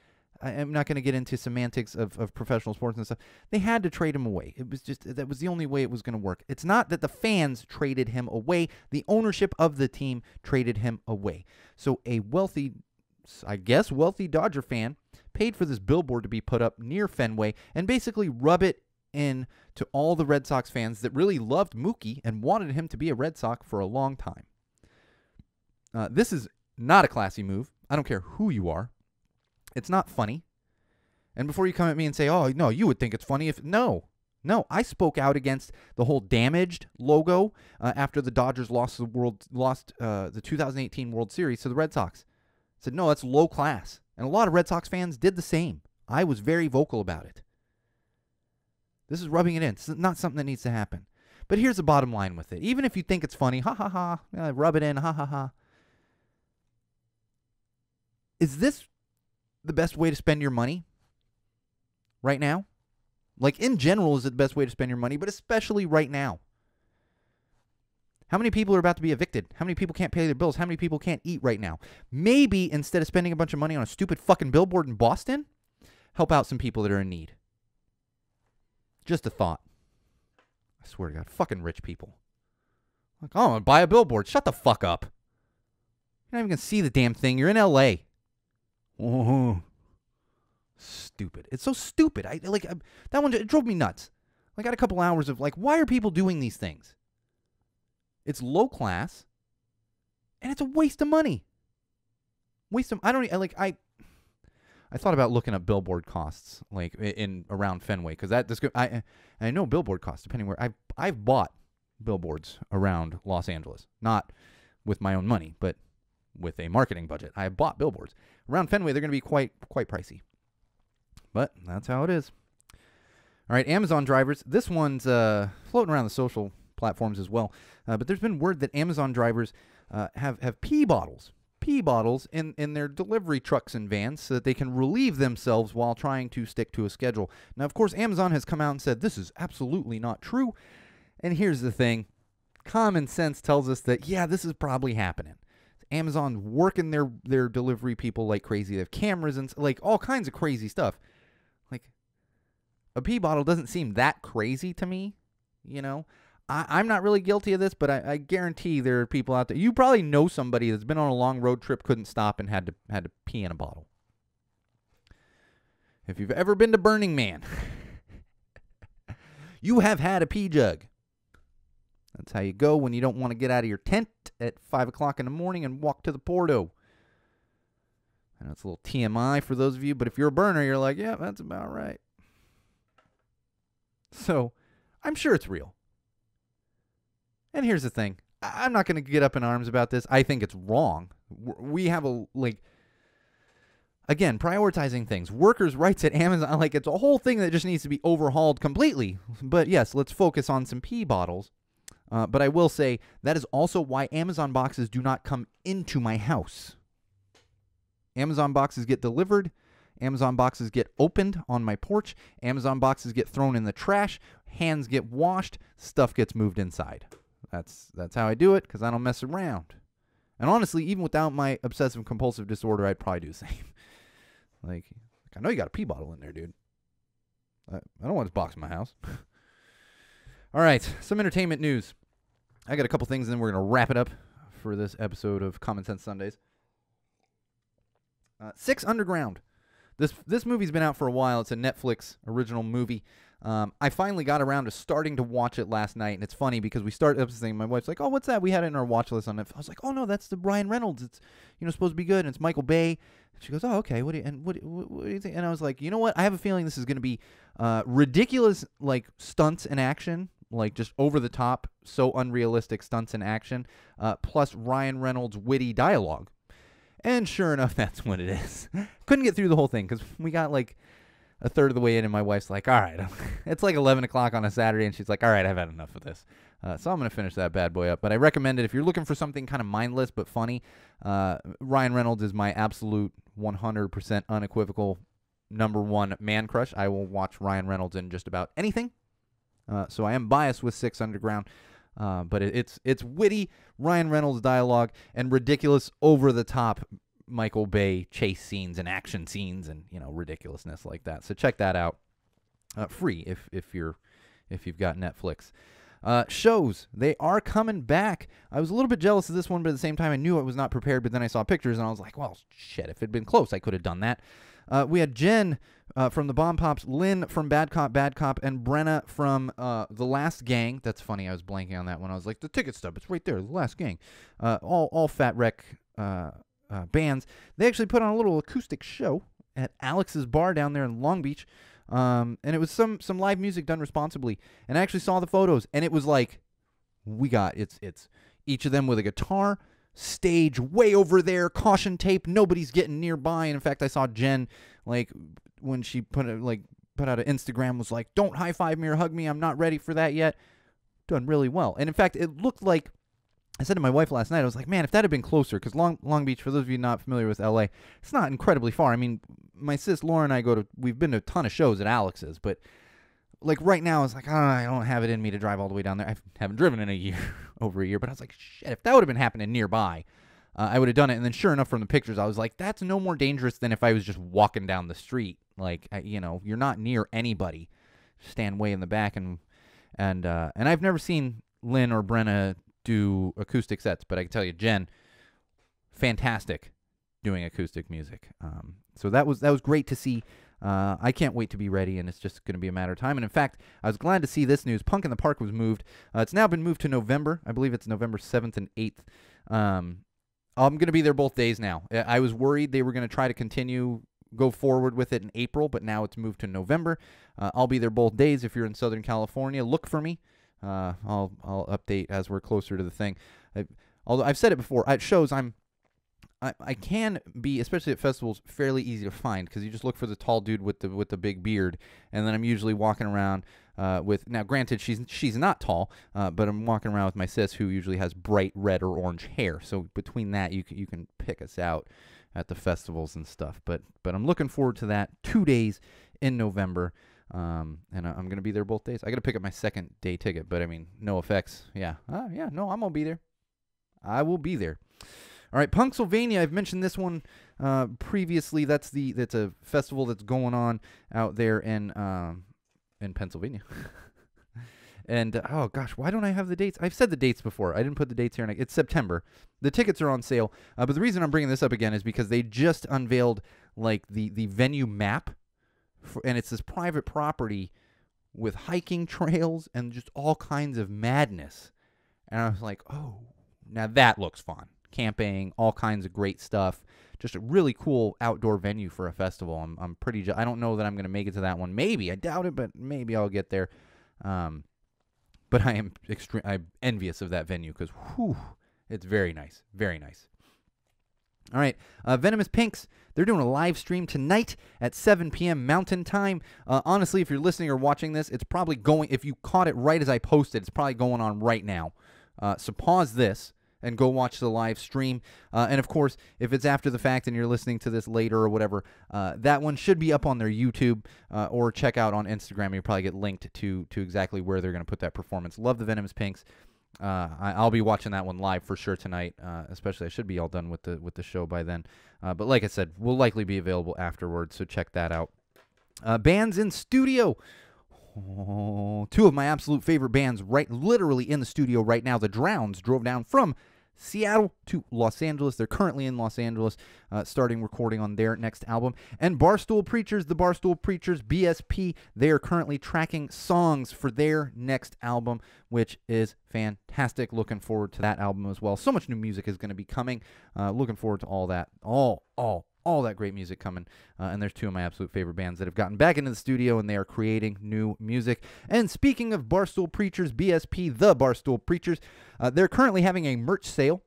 I'm not going to get into semantics of professional sports and stuff. They had to trade him away. It was just, that was the only way it was going to work. It's not that the fans traded him away. The ownership of the team traded him away. So a wealthy Dodger fan paid for this billboard to be put up near Fenway and basically rub it in to all the Red Sox fans that really loved Mookie and wanted him to be a Red Sox for a long time. This is not a classy move. I don't care who you are. It's not funny. And before you come at me and say, oh, no, you would think it's funny if... No, I spoke out against the whole damaged logo after the Dodgers lost the 2018 World Series to the Red Sox. I said, no, that's low class. And a lot of Red Sox fans did the same. I was very vocal about it. This is rubbing it in. It's not something that needs to happen. But here's the bottom line with it. Even if you think it's funny, ha ha ha, rub it in, ha ha ha. Is this the best way to spend your money right now? Like, in general, is it the best way to spend your money, but especially right now? How many people are about to be evicted? How many people can't pay their bills? How many people can't eat right now? Maybe instead of spending a bunch of money on a stupid fucking billboard in Boston, help out some people that are in need. Just a thought. I swear to God, fucking rich people. Like, oh, I'm going to buy a billboard. Shut the fuck up. You're not even going to see the damn thing. You're in L.A. Oh, stupid. It's so stupid. That one, it drove me nuts. I got a couple hours of why are people doing these things? It's low class, and it's a waste of money. waste of. I don't like I thought about looking up billboard costs like in around Fenway because I know billboard costs depending where I've bought billboards around Los Angeles, not with my own money, but with a marketing budget. I have bought billboards around Fenway. They're going to be quite pricey, but that's how it is. All right, Amazon drivers. This one's floating around the social platforms as well, but there's been word that Amazon drivers have pee bottles in their delivery trucks and vans so that they can relieve themselves while trying to stick to a schedule. Now, of course, Amazon has come out and said this is absolutely not true. And here's the thing. Common sense tells us that, yeah, this is probably happening. Amazon's working their delivery people like crazy. They have cameras and like all kinds of crazy stuff. Like a pee bottle doesn't seem that crazy to me, you know. I'm not really guilty of this, but I guarantee there are people out there. You probably know somebody that's been on a long road trip, couldn't stop, and had to pee in a bottle. If you've ever been to Burning Man, you have had a pee jug. That's how you go when you don't want to get out of your tent at 5 o'clock in the morning and walk to the Porto. I know it's a little TMI for those of you, but if you're a burner, you're like, yeah, that's about right. So I'm sure it's real. And here's the thing. I'm not going to get up in arms about this. I think it's wrong. We have again, prioritizing things. Workers' rights at Amazon, like it's a whole thing that just needs to be overhauled completely. But yes, let's focus on some pee bottles. But I will say that is also why Amazon boxes do not come into my house. Amazon boxes get delivered. Amazon boxes get opened on my porch. Amazon boxes get thrown in the trash. Hands get washed. Stuff gets moved inside. That's how I do it because I don't mess around. And honestly, even without my obsessive compulsive disorder, I'd probably do the same. Like I know you got a pee bottle in there, dude. I don't want this box in my house. All right, some entertainment news. I got a couple things, and then we're going to wrap it up for this episode of Common Sense Sundays. 6 Underground. This movie's been out for a while. It's a Netflix original movie. I finally got around to starting to watch it last night, and it's funny because we started up this thing. My wife's like, "Oh, what's that?" We had it in our watch list on Netflix. I was like, "Oh no, that's the Ryan Reynolds. It's supposed to be good, and it's Michael Bay." She goes, "Oh, okay. What do you think?" And I was like, "You know what? I have a feeling this is going to be ridiculous, like stunts and action, like just over the top, so unrealistic stunts and action, plus Ryan Reynolds' witty dialogue." And sure enough, that's what it is. Couldn't get through the whole thing because we got like a third of the way in, and my wife's like, all right, it's like 11 o'clock on a Saturday, and she's like, all right, I've had enough of this. So I'm going to finish that bad boy up. But I recommend it if you're looking for something kind of mindless but funny. Ryan Reynolds is my absolute 100% unequivocal #1 man crush. I will watch Ryan Reynolds in just about anything. So I am biased with 6 Underground. But it's witty Ryan Reynolds dialogue and ridiculous over-the-top Michael Bay chase scenes and action scenes and ridiculousness like that. So check that out, free if you've got Netflix. Shows, they are coming back. I was a little bit jealous of this one, but at the same time I knew I was not prepared. But then I saw pictures and I was like, well, shit, if it had been close, I could have done that. We had Jen from the Bomb Pops, Lynn from Bad Cop, and Brenna from The Last Gang. That's funny, I was blanking on that one. I was like, the ticket stub, it's right there, The Last Gang. All Fat Wreck bands. They actually put on a little acoustic show at Alex's Bar down there in Long Beach. And it was some live music done responsibly. And I actually saw the photos, and it was like, it's each of them with a guitar, stage way over there, caution tape, nobody's getting nearby. And in fact, I saw Jen, like, when she put out an Instagram, was like, don't high five me or hug me, I'm not ready for that yet. Done really well. And in fact, it looked like, I said to my wife last night, I was like, man, if that had been closer, because Long Beach, for those of you not familiar with LA, it's not incredibly far. I mean, my sis Laura and I we've been to a ton of shows at Alex's, but like right now, it's like, I don't have it in me to drive all the way down there. I haven't driven in over a year, but I was like, shit, if that would have been happening nearby, I would have done it. And then sure enough, from the pictures, I was like, that's no more dangerous than if I was just walking down the street. Like, you're not near anybody. Stand way in the back, and I've never seen Lynn or Brenna do acoustic sets, but I can tell you, Jen, fantastic doing acoustic music. So that was great to see. I can't wait to be ready, and it's just going to be a matter of time. And in fact, I was glad to see this news. Punk in the Park was moved. It's now been moved to November. I believe it's November 7th and 8th. I'm going to be there both days now. I was worried they were going to try to go forward with it in April, but now it's moved to November. I'll be there both days. If you're in Southern California, look for me. I'll update as we're closer to the thing. Although I've said it before, at shows I can be, especially at festivals, fairly easy to find because you just look for the tall dude with the big beard, and then I'm usually walking around with. Now, granted, she's not tall, but I'm walking around with my sis who usually has bright red or orange hair. So between that, you can pick us out at the festivals and stuff. But I'm looking forward to that. 2 days in November, and I'm gonna be there both days. I gotta pick up my second day ticket, but I mean, no effects. Yeah, no, I'm gonna be there. I will be there. All right, Punksylvania. I've mentioned this one previously. That's a festival that's going on out there in Pennsylvania. And oh gosh, why don't I have the dates? I've said the dates before. I didn't put the dates here. It's September. The tickets are on sale. But the reason I'm bringing this up again is because they just unveiled like the venue map, and it's this private property with hiking trails and just all kinds of madness. And I was like, oh, now that looks fun. Camping, all kinds of great stuff. Just a really cool outdoor venue for a festival. I'm pretty. I don't know that I'm going to make it to that one. Maybe, I doubt it, but maybe I'll get there. But I'm envious of that venue because, it's very nice, very nice. All right, Venomous Pinks. They're doing a live stream tonight at 7 p.m. Mountain Time. Honestly, if you're listening or watching this, it's probably going. If you caught it right as I posted, it's probably going on right now. So pause this and go watch the live stream. And, of course, if it's after the fact and you're listening to this later or whatever, that one should be up on their YouTube or check out on Instagram. You'll probably get linked to exactly where they're going to put that performance. Love the Venomous Pinks. I'll be watching that one live for sure tonight, especially I should be all done with the show by then. But like I said, will likely be available afterwards, so check that out. Bands in studio. Oh, two of my absolute favorite bands literally in the studio right now. The Drowns drove down from Seattle to Los Angeles. They're currently in Los Angeles, starting recording on their next album. And Barstool Preachers, the Barstool Preachers, BSP, they are currently tracking songs for their next album, which is fantastic. Looking forward to that album as well. So much new music is going to be coming. Looking forward to all that. All that great music coming. And there's two of my absolute favorite bands that have gotten back into the studio, and they are creating new music. And speaking of Barstool Preachers, BSP, the Barstool Preachers, they're currently having a merch sale.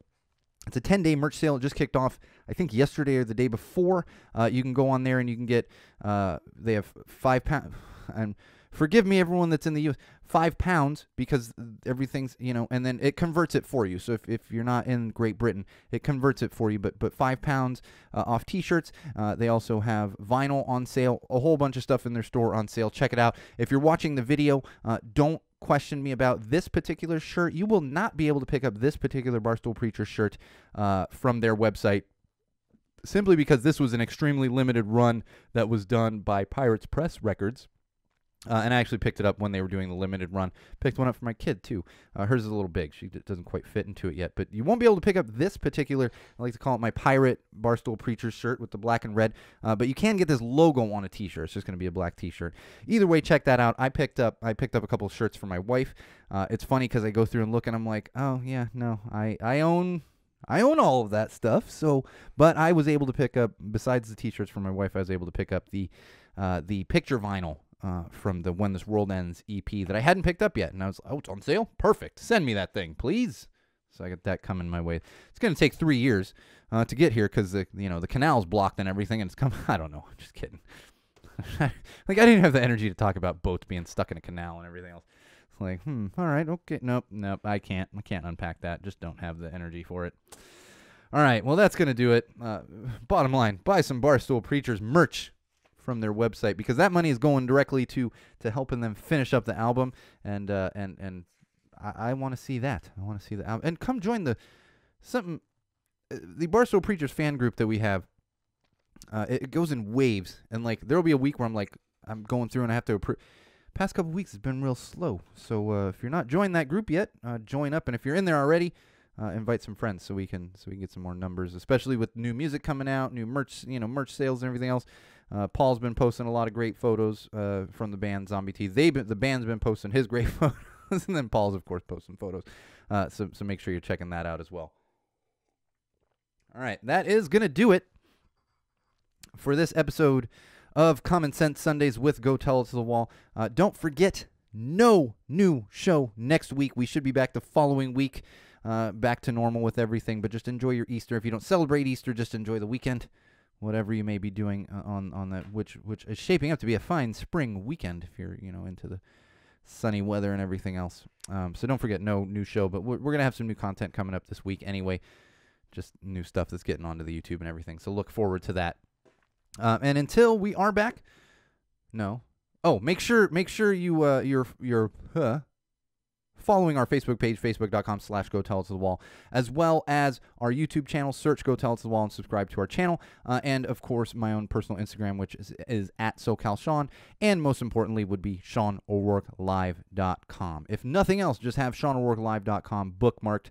It's a 10-day merch sale. It just kicked off, I think, yesterday or the day before. You can go on there and you can get, they have £5. And forgive me, everyone that's in the U.S., £5 because everything's, and then it converts it for you. So if you're not in Great Britain, it converts it for you. But £5 off T-shirts. They also have vinyl on sale, a whole bunch of stuff in their store on sale. Check it out. If you're watching the video, don't question me about this particular shirt. You will not be able to pick up this particular Barstool Preacher shirt from their website, simply because this was an extremely limited run that was done by Pirates Press Records. And I actually picked it up when they were doing the limited run. Picked one up for my kid, too. Hers is a little big. She doesn't quite fit into it yet. But you won't be able to pick up this particular, I like to call it my Pirate Barstool Preacher shirt with the black and red. But you can get this logo on a T-shirt. It's just going to be a black T-shirt. Either way, check that out. I picked up a couple of shirts for my wife. It's funny because I go through and look, and I'm like, oh, yeah, no, I own all of that stuff. But I was able to pick up, besides the T-shirts for my wife, I was able to pick up the picture vinyl from the When This World Ends EP that I hadn't picked up yet. And I was, it's on sale? Perfect. Send me that thing, please. So I got that coming my way. It's going to take 3 years to get here because the canal's blocked and everything, and it's coming. I don't know. I'm just kidding. I didn't have the energy to talk about boats being stuck in a canal and everything else. It's like, all right, okay. Nope, I can't unpack that. Just don't have the energy for it. All right, well, that's going to do it. Bottom line, buy some Barstool Preachers merch from their website, because that money is going directly to helping them finish up the album, and I want to see that. I want to see the album, and come join the Barstool Preachers fan group that we have. It goes in waves, and like there will be a week where I'm going through and I have to approve. Past couple weeks has been real slow, so if you're not joined that group yet, join up, and if you're in there already, invite some friends so we can get some more numbers, especially with new music coming out, new merch, merch sales and everything else. Paul's been posting a lot of great photos from the band Zombie Tea. The band's been posting his great photos, and then Paul's, of course, posting photos. So make sure you're checking that out as well. All right, that is going to do it for this episode of Common Sense Sundays with Go Tell It to the Wall. Don't forget, no new show next week. We should be back the following week, back to normal with everything, but just enjoy your Easter. If you don't celebrate Easter, just enjoy the weekend, whatever you may be doing on that, which is shaping up to be a fine spring weekend if you're, into the sunny weather and everything else. So don't forget, no new show, but we're going to have some new content coming up this week anyway. Just new stuff that's getting onto the YouTube and everything. So look forward to that. And until we are back, make sure you're following our Facebook page, facebook.com/Go Tell It to the Wall, as well as our YouTube channel. Search Go Tell It to the Wall and subscribe to our channel. And of course, my own personal Instagram, which is at SoCalSean, and most importantly would be SeanO'RourkeLive.com. If nothing else, just have SeanO'RourkeLive.com bookmarked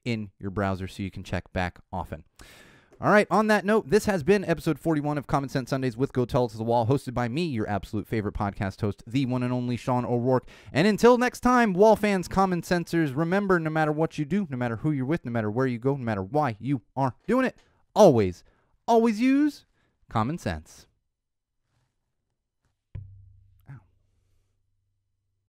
in your browser so you can check back often. All right, on that note, this has been episode 41 of Common Sense Sundays with Go Tell It to the Wall, hosted by me, your absolute favorite podcast host, the one and only Sean O'Rourke. And until next time, Wall fans, Common Sensers, remember, no matter what you do, no matter who you're with, no matter where you go, no matter why you are doing it, always use common sense.